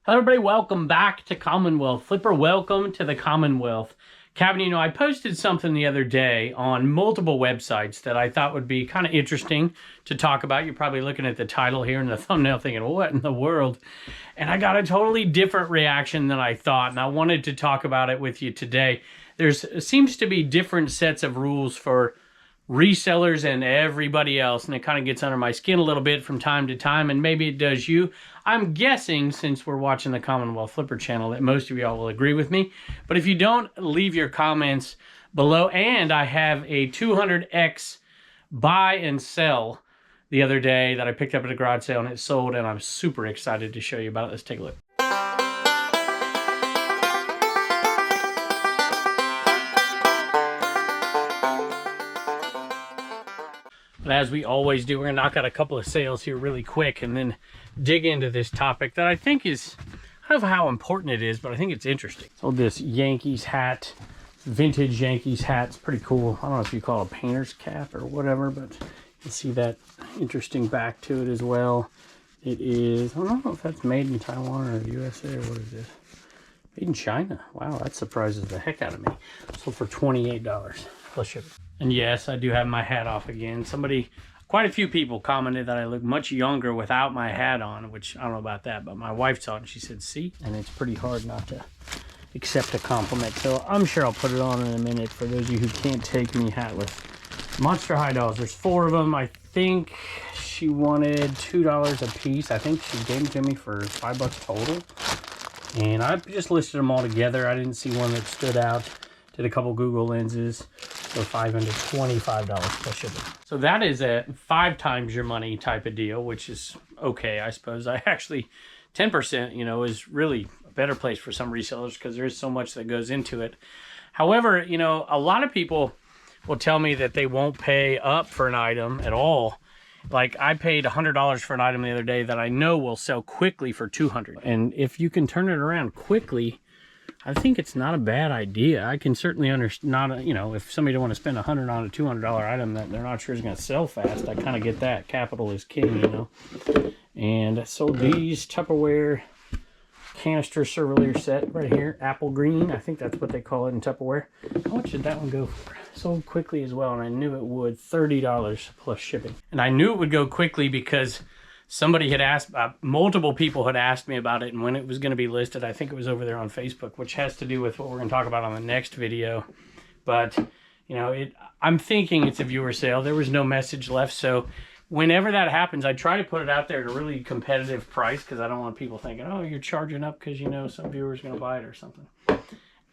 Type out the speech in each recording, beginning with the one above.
Hello everybody, welcome back to Commonwealth. Flipper, welcome to the Commonwealth. Kevin, you know, I posted something the other day on multiple websites that I thought would be kind of interesting to talk about. You're probably looking at the title here and the thumbnail thinking, well, what in the world? And I got a totally different reaction than I thought, and I wanted to talk about it with you today. Seems to be different sets of rules for resellers and everybody else, and it kind of gets under my skin a little bit from time to time, and maybe it does you. I'm guessing, since we're watching the Commonwealth Flipper channel, that most of y'all will agree with me. But if you don't, leave your comments below. And I have a 200x buy and sell the other day that I picked up at a garage sale, and it sold, and I'm super excited to show you about it. Let's take a look. But as we always do, we're going to knock out a couple of sales here really quick and then dig into this topic that I think is, I don't know how important it is, but I think it's interesting. Sold this Yankees hat, vintage Yankees hat. It's pretty cool. I don't know if you call it a painter's cap or whatever, but you see that interesting back to it as well. It is, I don't know if that's made in Taiwan or the USA or what is this? Made in China. Wow, that surprises the heck out of me. Sold for $28 plus shipping. And yes, I do have my hat off again. Quite a few people commented that I look much younger without my hat on, which I don't know about that, but my wife saw it and she said, see? And it's pretty hard not to accept a compliment. So I'm sure I'll put it on in a minute for those of you who can't take me hatless. Monster High Dolls, there's 4 of them. I think she wanted $2 a piece. I think she gave them to me for $5 total. And I just listed them all together. I didn't see one that stood out. Did a couple Google lenses. So $525 plus shipping. So that is a 5 times your money type of deal, which is okay, I suppose. I actually, 10%, you know, is really a better place for some resellers because there is so much that goes into it. However, you know, a lot of people will tell me that they won't pay up for an item at all. Like I paid $100 for an item the other day that I know will sell quickly for $200. And if you can turn it around quickly, I think it's not a bad idea. I can certainly understand, you know, if somebody don't want to spend $100 on a $200 item that they're not sure is going to sell fast, I kind of get that. Capital is king, you know. And I sold these Tupperware canister servalier set right here, apple green. I think that's what they call it in Tupperware. How much did that one go for? Sold quickly as well, and I knew it would. $30 plus shipping. And I knew it would go quickly because somebody had asked, multiple people had asked me about it and when it was going to be listed. I think it was over there on Facebook, which has to do with what we're going to talk about on the next video. But, you know, I'm thinking it's a viewer sale. There was no message left. So whenever that happens, I try to put it out there at a really competitive price because I don't want people thinking, oh, you're charging up because, you know, some viewer's going to buy it or something.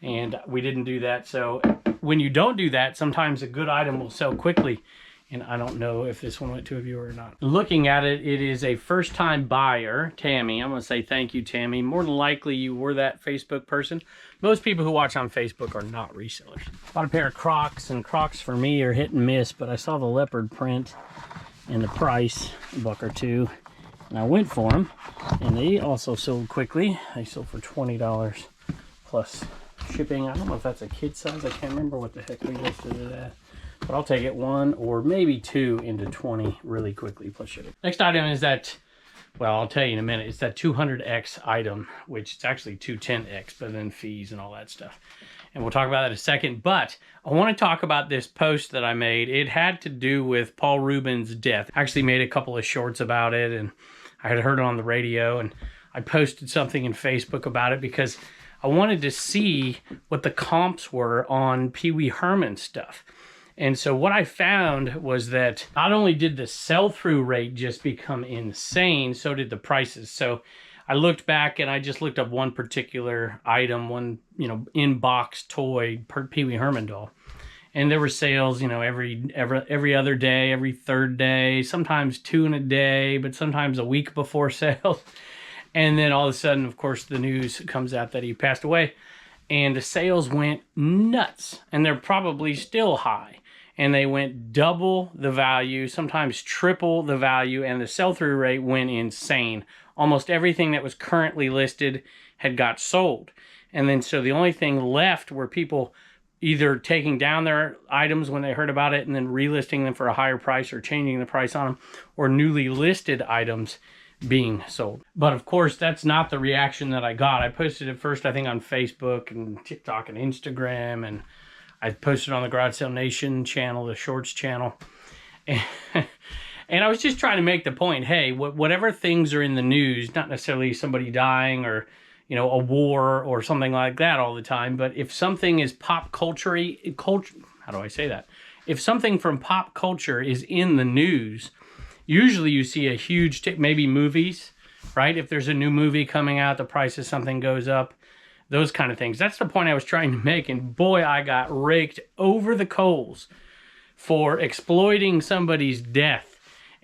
And we didn't do that. So when you don't do that, sometimes a good item will sell quickly. And I don't know if this one went to a viewer or not. Looking at it, it is a first-time buyer, Tammy. I'm going to say thank you, Tammy. More than likely, you were that Facebook person. Most people who watch on Facebook are not resellers. Bought a pair of Crocs, and Crocs for me are hit and miss, but I saw the leopard print and the price, $1 or $2, and I went for them. And they also sold quickly. They sold for $20 plus shipping. I don't know if that's a kid size. I can't remember what the heck we listed it at. But I'll take it 1 or maybe 2 into 20 really quickly plus shipping. Next item is that, well, I'll tell you in a minute. It's that 200X item, which it's actually 210X, but then fees and all that stuff. And we'll talk about that in a second. But I want to talk about this post that I made. It had to do with Paul Rubin's death. I actually made a couple of shorts about it, and I had heard it on the radio, and I posted something in Facebook about it because I wanted to see what the comps were on Pee Wee Herman stuff. And so what I found was that not only did the sell-through rate just become insane, so did the prices. So I looked back and I just looked up one particular item, one, you know, in-box toy per Pee Wee Herman doll. And there were sales, you know, every other day, every third day, sometimes 2 in a day, but sometimes a week before sales. And then all of a sudden, of course, the news comes out that he passed away. And the sales went nuts. And they're probably still high. And they went double the value, sometimes triple the value, and the sell-through rate went insane. Almost everything that was currently listed had got sold. And then so the only thing left were people either taking down their items when they heard about it and then relisting them for a higher price or changing the price on them, or newly listed items being sold. But of course, that's not the reaction that I got. I posted it first, I think, on Facebook and TikTok and Instagram, and I posted on the Garage Sale Nation channel, the Shorts channel. And I was just trying to make the point, hey, whatever things are in the news, not necessarily somebody dying or, you know, a war or something like that all the time, but if something is pop culture, how do I say that? If something from pop culture is in the news, usually you see a huge maybe movies, right? If there's a new movie coming out, the price of something goes up, those kind of things. That's the point I was trying to make, and boy, I got raked over the coals for exploiting somebody's death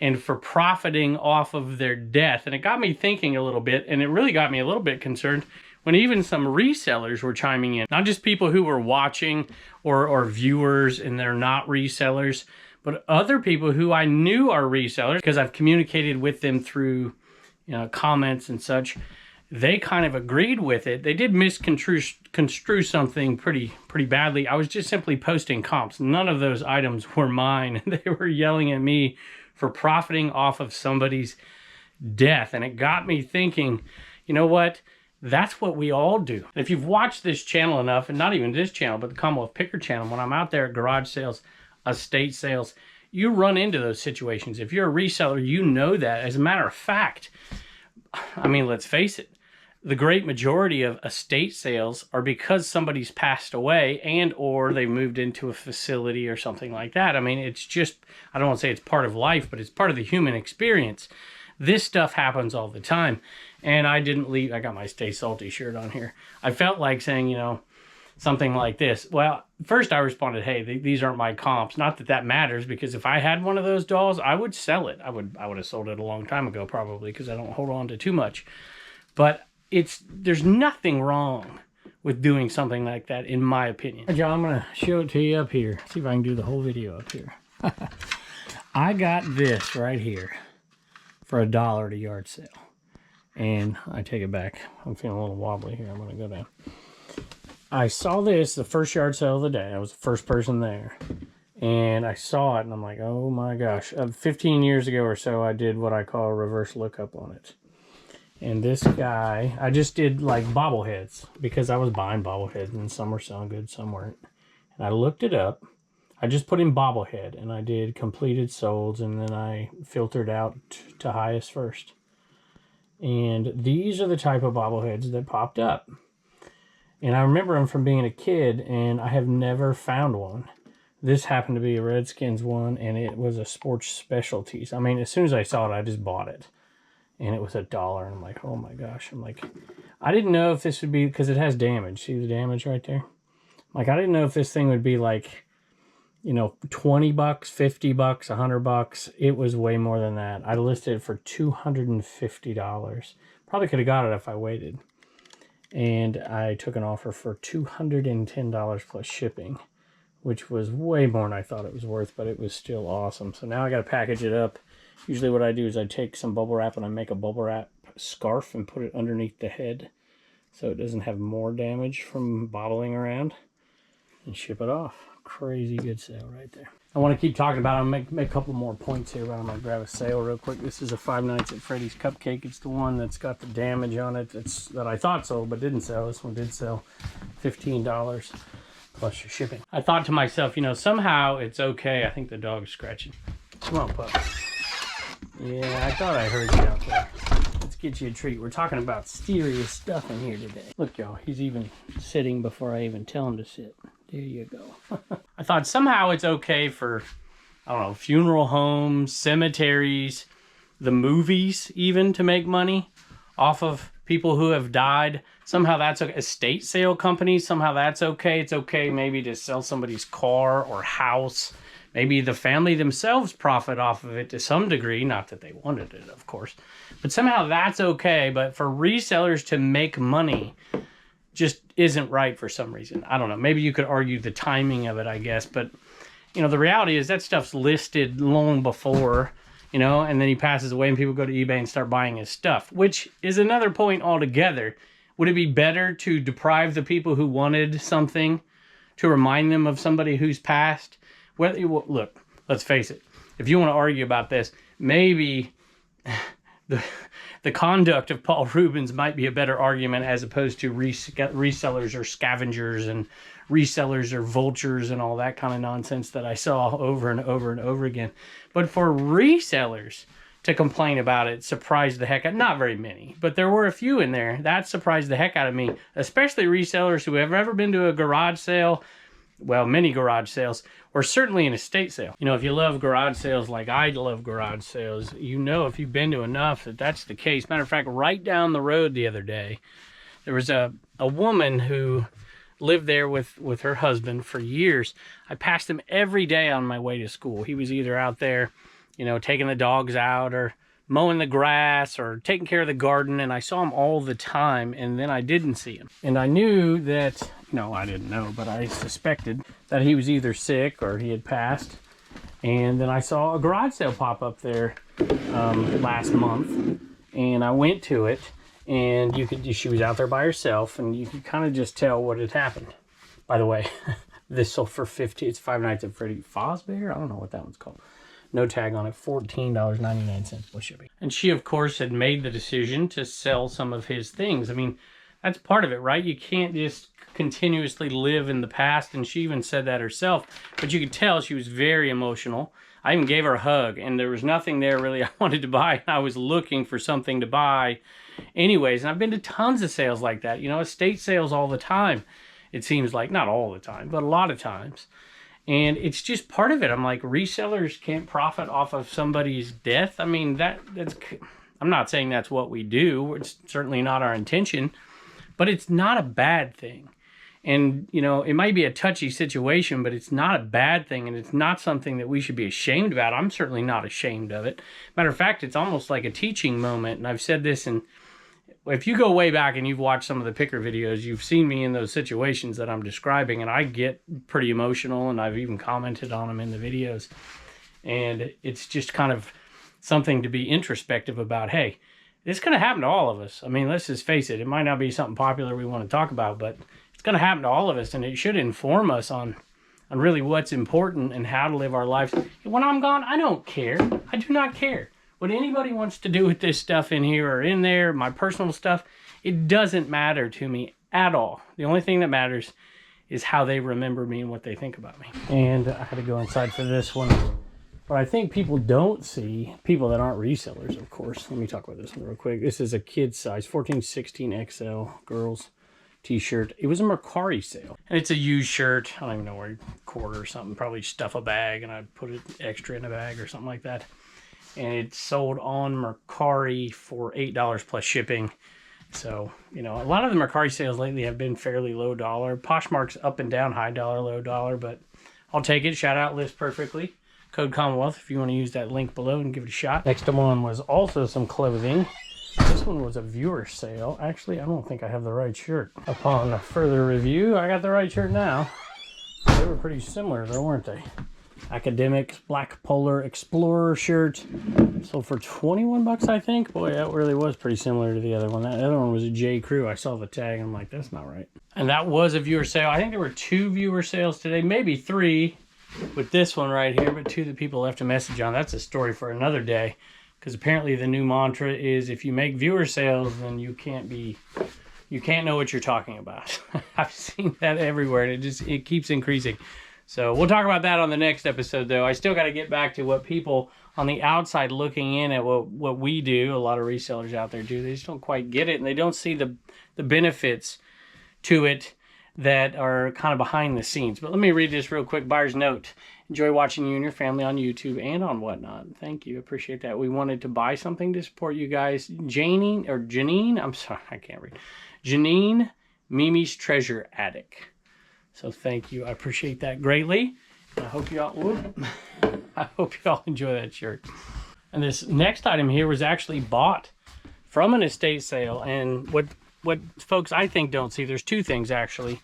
and for profiting off of their death. And it got me thinking a little bit, and it really got me a little bit concerned when even some resellers were chiming in. Not just people who were watching or viewers and they're not resellers, but other people who I knew are resellers because I've communicated with them through, you know, comments and such. They kind of agreed with it. They did misconstrue something pretty badly. I was just simply posting comps. None of those items were mine. They were yelling at me for profiting off of somebody's death. And it got me thinking, you know what? That's what we all do. If you've watched this channel enough, and not even this channel, but the Commonwealth Picker channel, when I'm out there at garage sales, estate sales, you run into those situations. If you're a reseller, you know that. As a matter of fact, I mean, let's face it, the great majority of estate sales are because somebody's passed away and or they moved into a facility or something like that. I mean, it's just, I don't want to say it's part of life, but it's part of the human experience. This stuff happens all the time. And I didn't leave, I got my Stay Salty shirt on here. I felt like saying, you know, something like this. Well, first I responded, hey, these aren't my comps. Not that that matters, because if I had one of those dolls, I would sell it. I would have sold it a long time ago probably, because I don't hold on to too much. But there's nothing wrong with doing something like that, in my opinion. John, I'm gonna show it to you up here. See if I can do the whole video up here. I got this right here for $1 at a yard sale. And I take it back. I'm feeling a little wobbly here. I'm gonna go down. I saw this the first yard sale of the day. I was the first person there. And I saw it and I'm like, oh my gosh. 15 years ago or so, I did what I call a reverse lookup on it. And this guy, I just did like bobbleheads because I was buying bobbleheads and some were selling good, some weren't. And I looked it up. I just put in bobblehead and I did completed solds and then I filtered out to highest first. And these are the type of bobbleheads that popped up. And I remember them from being a kid and I have never found one. This happened to be a Redskins one and it was a sports specialties. I mean, as soon as I saw it, I just bought it. And it was $1, and I'm like, oh my gosh. I'm like, I didn't know if this would be, because it has damage. See the damage right there? Like, I didn't know if this thing would be like, you know, 20 bucks, 50 bucks, 100 bucks. It was way more than that. I listed it for $250. Probably could have got it if I waited. And I took an offer for $210 plus shipping, which was way more than I thought it was worth, but it was still awesome. So now I got to package it up. Usually what I do is I take some bubble wrap and I make a bubble wrap scarf and put it underneath the head so it doesn't have more damage from bobbling around, and ship it off. Crazy good sale right there. I want to keep talking about it. I'm going to make a couple more points here, but I'm going to grab a sale real quick. This is a 5 Nights at Freddy's Cupcake. It's the one that's got the damage on it that I thought sold but didn't sell. This one did sell. $15 plus shipping. I thought to myself, you know, somehow it's okay. I think the dog's scratching. Come on, pup. Yeah, I thought I heard you out there. Let's get you a treat. We're talking about serious stuff in here today. Look, y'all, he's even sitting before I even tell him to sit. There you go. I thought somehow it's okay for, I don't know, funeral homes, cemeteries, the movies even, to make money off of people who have died. Somehow that's okay. Estate sale companies, somehow that's okay. It's okay maybe to sell somebody's car or house. Maybe the family themselves profit off of it to some degree. Not that they wanted it, of course. But somehow that's okay. But for resellers to make money just isn't right for some reason. I don't know. Maybe you could argue the timing of it, I guess. But, you know, the reality is that stuff's listed long before, you know, and then he passes away and people go to eBay and start buying his stuff, which is another point altogether. Would it be better to deprive the people who wanted something to remind them of somebody who's passed? Well, look, let's face it. If you want to argue about this, maybe the conduct of Paul Rubens might be a better argument as opposed to resellers or scavengers and resellers or vultures and all that kind of nonsense that I saw over and over and over again. But for resellers to complain about it surprised the heck out. Not very many, but there were a few in there. That surprised the heck out of me, especially resellers who have ever been to a garage sale, well, many garage sales, or certainly an estate sale. You know, if you love garage sales like I love garage sales, you know, if you've been to enough, that that's the case. Matter of fact, right down the road the other day, there was a woman who lived there with her husband for years. I passed him every day on my way to school. He was either out there, you know, taking the dogs out or mowing the grass or taking care of the garden, and I saw him all the time, and then I didn't see him. And I knew that, no, I didn't know, but I suspected that he was either sick or he had passed. And then I saw a garage sale pop up there last month, and I went to it, and she was out there by herself, and you could kind of just tell what had happened. By the way, this sold for it's Five Nights at Freddy Fazbear. I don't know what that one's called. No tag on it, $14.99 plus shipping. And she, of course, had made the decision to sell some of his things. I mean, that's part of it, right? You can't just continuously live in the past, and she even said that herself. But you could tell she was very emotional. I even gave her a hug, and there was nothing there really I wanted to buy. I was looking for something to buy anyways, and I've been to tons of sales like that. You know, estate sales all the time. It seems like, not all the time, but a lot of times. And it's just part of it. I'm like, resellers can't profit off of somebody's death. I mean, that's, I'm not saying that's what we do. It's certainly not our intention, but it's not a bad thing. And, you know, it might be a touchy situation, but it's not a bad thing. And it's not something that we should be ashamed about. I'm certainly not ashamed of it. Matter of fact, it's almost like a teaching moment. And I've said this, and if you go way back and you've watched some of the picker videos, you've seen me in those situations that I'm describing, and I get pretty emotional, and I've even commented on them in the videos. And it's just kind of something to be introspective about. Hey, it's going to happen to all of us. I mean, let's just face it. It might not be something popular we want to talk about, but it's going to happen to all of us, and it should inform us on really what's important and how to live our lives. When I'm gone, I don't care. I do not care. What anybody wants to do with this stuff in here or in there, my personal stuff, it doesn't matter to me at all. The only thing that matters is how they remember me and what they think about me. And I had to go inside for this one. But I think people don't see, people that aren't resellers, of course. Let me talk about this one real quick. This is a kid's size, 14-16 XL, girls t-shirt. It was a Mercari sale. And it's a used shirt. I don't even know where, quarter or something. Probably stuff a bag and I put it extra in a bag or something like that. And it's sold on Mercari for $8 plus shipping. So, you know, a lot of the Mercari sales lately have been fairly low dollar. Poshmark's up and down, high dollar, low dollar, but I'll take it. Shout out List Perfectly. Code Commonwealth if you want to use that link below and give it a shot. Next one was also some clothing. This one was a viewer sale. Actually, I don't think I have the right shirt. Upon further review, I got the right shirt now. They were pretty similar though, weren't they? Academic Black Polar Explorer shirt. Sold for 21 bucks, I think. Boy, that really was pretty similar to the other one. That other one was a J. Crew. I saw the tag. I'm like, that's not right. And that was a viewer sale. I think there were 2 viewer sales today, maybe 3 with this one right here, but 2 that people left a message on. That's a story for another day, because apparently the new mantra is if you make viewer sales, then you can't know what you're talking about. I've seen that everywhere, and it keeps increasing. So we'll talk about that on the next episode, though. I still got to get back to what people on the outside looking in at what we do, a lot of resellers out there do. They just don't quite get it, and they don't see the benefits to it that are kind of behind the scenes. But let me read this real quick. Buyer's note. Enjoy watching you and your family on YouTube and on whatnot. Thank you. Appreciate that. We wanted to buy something to support you guys. Janine, I'm sorry, I can't read. Janine, Mimi's Treasure Attic. So thank you. I appreciate that greatly. And I hope y'all enjoy that shirt. And this next item here was actually bought from an estate sale. And what folks I think don't see, there's 2 things actually.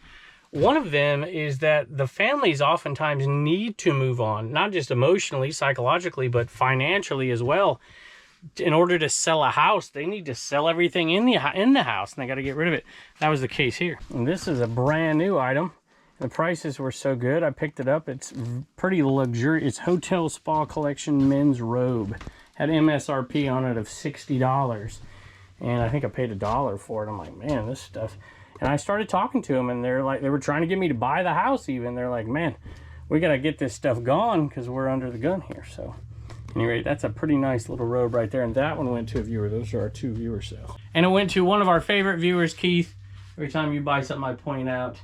One of them is that the families oftentimes need to move on, not just emotionally, psychologically, but financially as well. In order to sell a house, they need to sell everything in the house, and they got to get rid of it. That was the case here. And this is a brand new item. The prices were so good, I picked it up. It's pretty luxurious. It's Hotel Spa Collection men's robe. Had MSRP on it of $60. And I think I paid $1 for it. I'm like, man, this stuff. And I started talking to them, and they're like, they were trying to get me to buy the house even. They're like, man, we got to get this stuff gone because we're under the gun here. So anyway, that's a pretty nice little robe right there. And that one went to a viewer. Those are our 2 viewer sales. And it went to one of our favorite viewers, Keith. Every time you buy something, I point out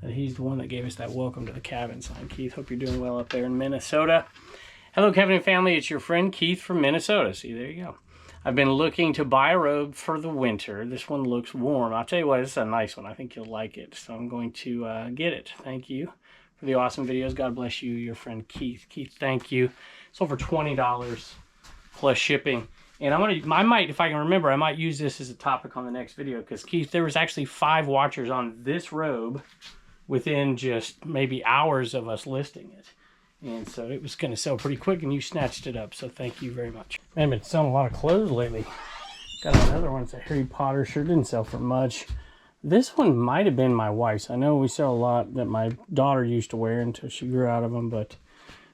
that he's the one that gave us that welcome to the cabin sign. Keith, hope you're doing well up there in Minnesota. Hello, Kevin and family. It's your friend Keith from Minnesota. See, there you go. I've been looking to buy a robe for the winter. This one looks warm. I'll tell you what, this is a nice one. I think you'll like it. So I'm going to get it. Thank you for the awesome videos. God bless you, your friend Keith. Keith, thank you. Sold for $20 plus shipping. And I might, if I can remember, I might use this as a topic on the next video, because Keith, there was actually 5 watchers on this robe within just maybe hours of us listing it. And so it was going to sell pretty quick, and you snatched it up. So thank you very much. Man, I've been selling a lot of clothes lately. Got another one. It's a Harry Potter shirt. Didn't sell for much. This one might have been my wife's. I know we sell a lot that my daughter used to wear until she grew out of them, but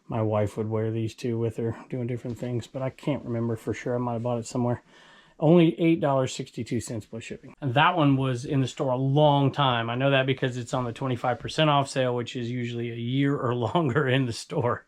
my wife would wear these too with her, doing different things. But I can't remember for sure. I might have bought it somewhere. Only $8.62 plus shipping. And that one was in the store a long time. I know that because it's on the 25% off sale, which is usually a year or longer in the store.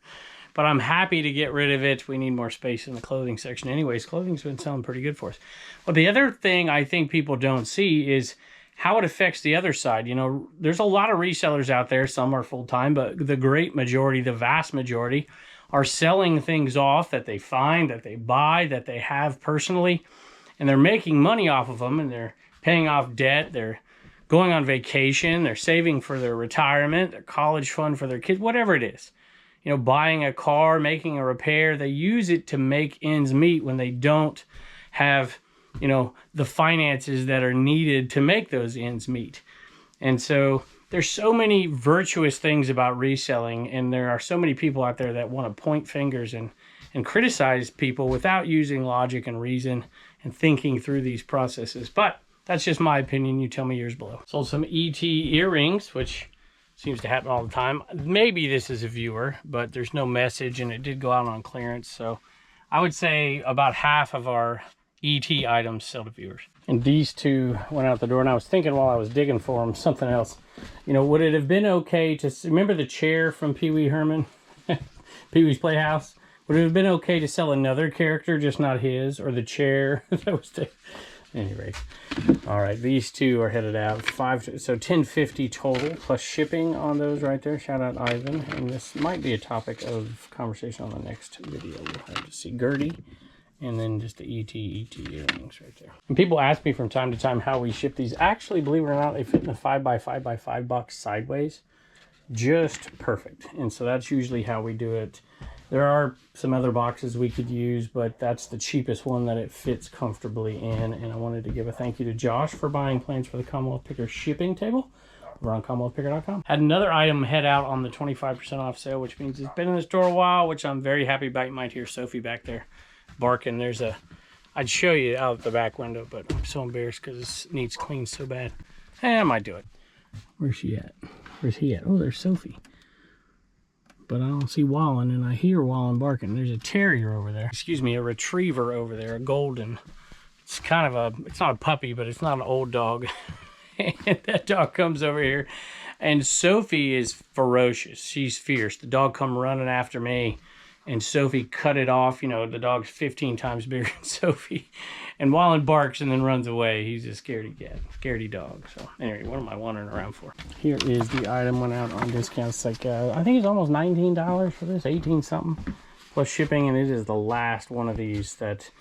But I'm happy to get rid of it. We need more space in the clothing section. Anyways, clothing's been selling pretty good for us. Well, the other thing I think people don't see is how it affects the other side. You know, there's a lot of resellers out there. Some are full-time, but the great majority, the vast majority, are selling things off that they find, that they buy, that they have personally. And they're making money off of them, and they're paying off debt. They're going on vacation. They're saving for their retirement, their college fund for their kids, whatever it is. You know, buying a car, making a repair. They use it to make ends meet when they don't have, you know, the finances that are needed to make those ends meet. And so there's so many virtuous things about reselling, and there are so many people out there that want to point fingers and criticize people without using logic and reason and thinking through these processes. But that's just my opinion. You tell me yours below. Sold some ET earrings, which seems to happen all the time. Maybe this is a viewer, but there's no message, and it did go out on clearance. So I would say about half of our ET items sell to viewers. And these 2 went out the door, and I was thinking while I was digging for them, something else. You know, would it have been okay to, remember the chair from Pee Wee Herman? Pee-wee's Playhouse? Would it have been okay to sell another character, just not his, or the chair? That was anyway. All right, these 2 are headed out. So $10.50 total plus shipping on those right there. Shout out Ivan. And this might be a topic of conversation on the next video. We'll have to see Gertie, and then just the ET earrings right there. And people ask me from time to time how we ship these. Actually, believe it or not, they fit in a 5x5x5 box sideways, just perfect. And so that's usually how we do it. There are some other boxes we could use, but that's the cheapest one that it fits comfortably in. And I wanted to give a thank you to Josh for buying plans for the Commonwealth Picker shipping table over on CommonwealthPicker.com. Had another item head out on the 25% off sale, which means it's been in the store a while, which I'm very happy about. You might hear Sophie back there barking. I'd show you out the back window, but I'm so embarrassed because it needs cleaned so bad. I might do it. Where's she at? Where's he at? Oh, there's Sophie. But I don't see Wallen, and I hear Wallen barking. There's a terrier over there. Excuse me, a retriever over there, a golden. It's kind of it's not a puppy, but it's not an old dog. And that dog comes over here, and Sophie is ferocious. She's fierce. The dog come running after me, and Sophie cut it off. You know, the dog's 15 times bigger than Sophie. And Wallen barks and then runs away. He's a scaredy cat, scaredy dog. So anyway, what am I wandering around for? Here is the item, went out on discount. It's like, I think it's almost $19 for this, 18 something plus shipping. And it is the last one of these, that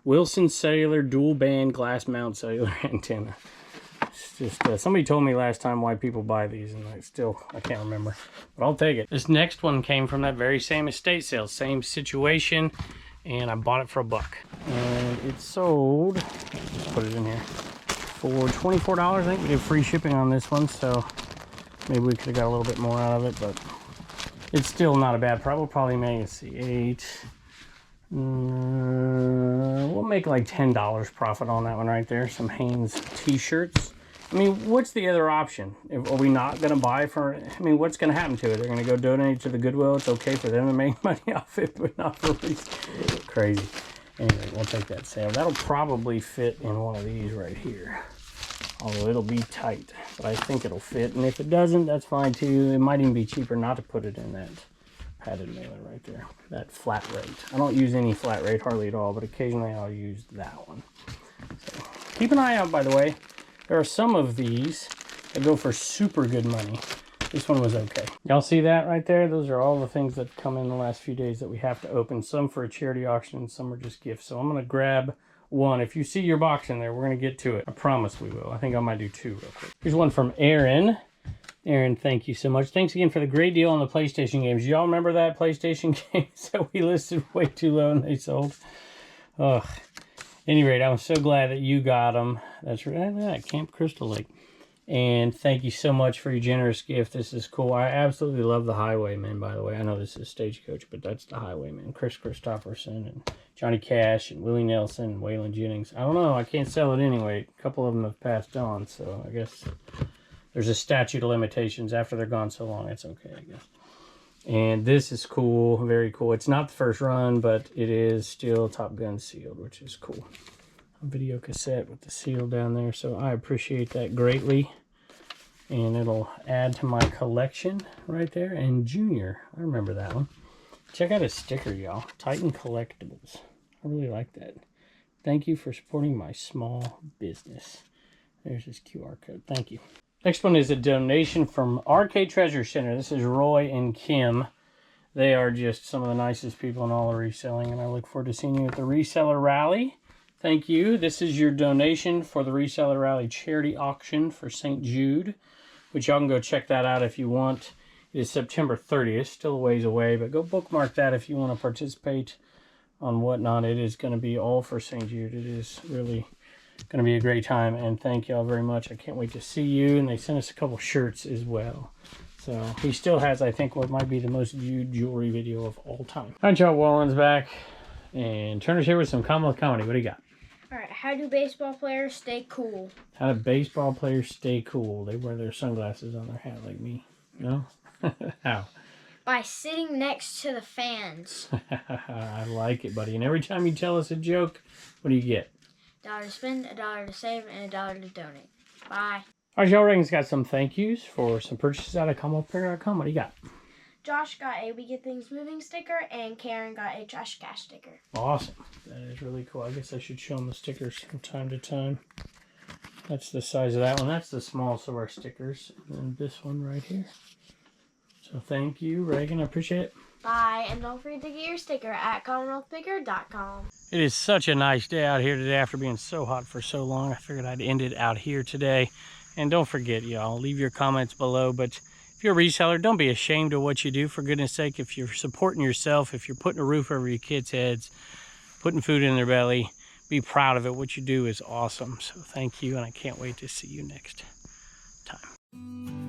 Wilson Cellular dual band glass mount cellular antenna. It's just, somebody told me last time why people buy these, and I can't remember, but I'll take it. This next one came from that very same estate sale, same situation, and I bought it for $1. And it sold, let's put it in here, for $24. I think we did free shipping on this one, so maybe we could have got a little bit more out of it, but it's still not a bad price. We'll probably make, let's see, 8. We'll make like $10 profit on that one right there. Some Hanes t-shirts. I mean, what's the other option? Are we not going to buy for, I mean, what's going to happen to it? They're going to go donate it to the Goodwill. It's okay for them to make money off it, but not for these. Crazy. Anyway, we'll take that sale. That'll probably fit in one of these right here. Although it'll be tight, but I think it'll fit. And if it doesn't, that's fine too. It might even be cheaper not to put it in that padded mailer right there. That flat rate. I don't use any flat rate hardly at all, but occasionally I'll use that one. So keep an eye out, by the way. There are some of these that go for super good money. This one was okay. Y'all see that right there? Those are all the things that come in the last few days that we have to open. Some for a charity auction, some are just gifts. So I'm gonna grab one. If you see your box in there, we're gonna get to it. I promise we will. I think I might do 2 real quick. Here's one from Aaron. Aaron, thank you so much. Thanks again for the great deal on the PlayStation games. Y'all remember that PlayStation games that we listed way too low and they sold? Ugh. Any rate, I'm so glad that you got them. That's right, Camp Crystal Lake. And thank you so much for your generous gift. This is cool. I absolutely love the Highwaymen, by the way. I know this is Stagecoach, but that's the Highwaymen. Chris Christopherson and Johnny Cash and Willie Nelson and Waylon Jennings. I don't know. I can't sell it anyway. A couple of them have passed on, so I guess there's a statute of limitations. After they're gone so long, it's okay, I guess. And this is cool. Very cool. It's not the first run, but it is still Top Gun sealed, which is cool. A video cassette with the seal down there, so I appreciate that greatly. And it'll add to my collection right there. And Junior, I remember that one. Check out his sticker, y'all. Titan Collectibles. I really like that. Thank you for supporting my small business. There's his QR code. Thank you. Next one is a donation from Arcade Treasure Center. This is Roy and Kim. They are just some of the nicest people in all of reselling, and I look forward to seeing you at the Reseller Rally. Thank you. This is your donation for the Reseller Rally charity auction for St. Jude, which y'all can go check that out if you want. It is September 30th, still a ways away, but go bookmark that if you want to participate on whatnot. It is going to be all for St. Jude. It is really going to be a great time, and thank y'all very much. I can't wait to see you, and they sent us a couple shirts as well. So he still has, I think, what might be the most viewed jewelry video of all time. All right, y'all, Wallen's back, and Turner's here with some Commonwealth comedy. What do you got? All right, how do baseball players stay cool? How do baseball players stay cool? They wear their sunglasses on their hat like me. No? How? By sitting next to the fans. I like it, buddy. And every time you tell us a joke, what do you get? $1 to spend, $1 to save, and $1 to donate. Bye. All right, y'all, Reagan's got some thank yous for some purchases out of CommonwealthPaper.com. What do you got? Josh got a We Get Things Moving sticker, and Karen got a Trash Cash sticker. Awesome. That is really cool. I guess I should show them the stickers from time to time. That's the size of that one. That's the smallest of our stickers. And then this one right here. So thank you, Reagan. I appreciate it. Bye, and don't forget to get your sticker at CommonwealthPicker.com. It is such a nice day out here today after being so hot for so long. I figured I'd end it out here today. And don't forget, y'all, leave your comments below. But if you're a reseller, don't be ashamed of what you do. For goodness sake, if you're supporting yourself, if you're putting a roof over your kids' heads, putting food in their belly, be proud of it. What you do is awesome. So thank you, and I can't wait to see you next time.